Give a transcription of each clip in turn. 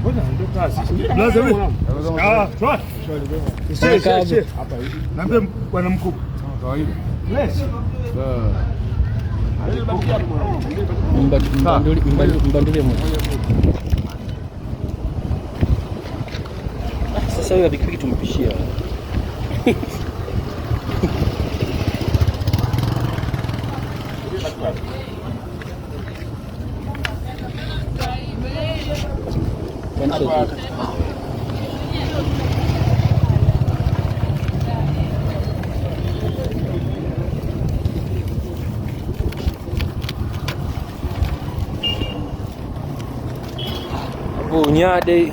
Mbona ndio kazi? Lazima. Try. Hapa hivi. Naambia bwana mkubwa. Kama kawaida. Yes. Mbanduli moja. Sasa wewe pikipiki tumpishia. Bunyade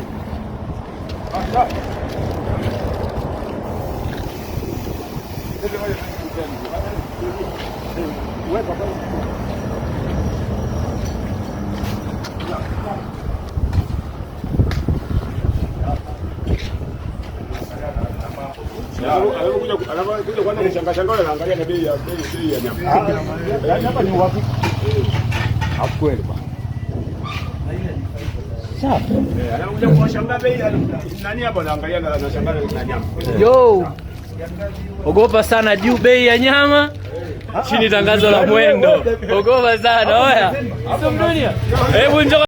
Anakuja kwanza mshanga anaangalia na bei ya nyama. Hapa ni uhakika. Hakweli bwana. sawa. Anakuja kuwashangaa bei nani hapa anaangalia na anashangaa na nyama. Yo. Ogopa sana juu bei ya nyama. Chini tangazo la mwendo. Ogopa sana. Oya. Hebu njoo.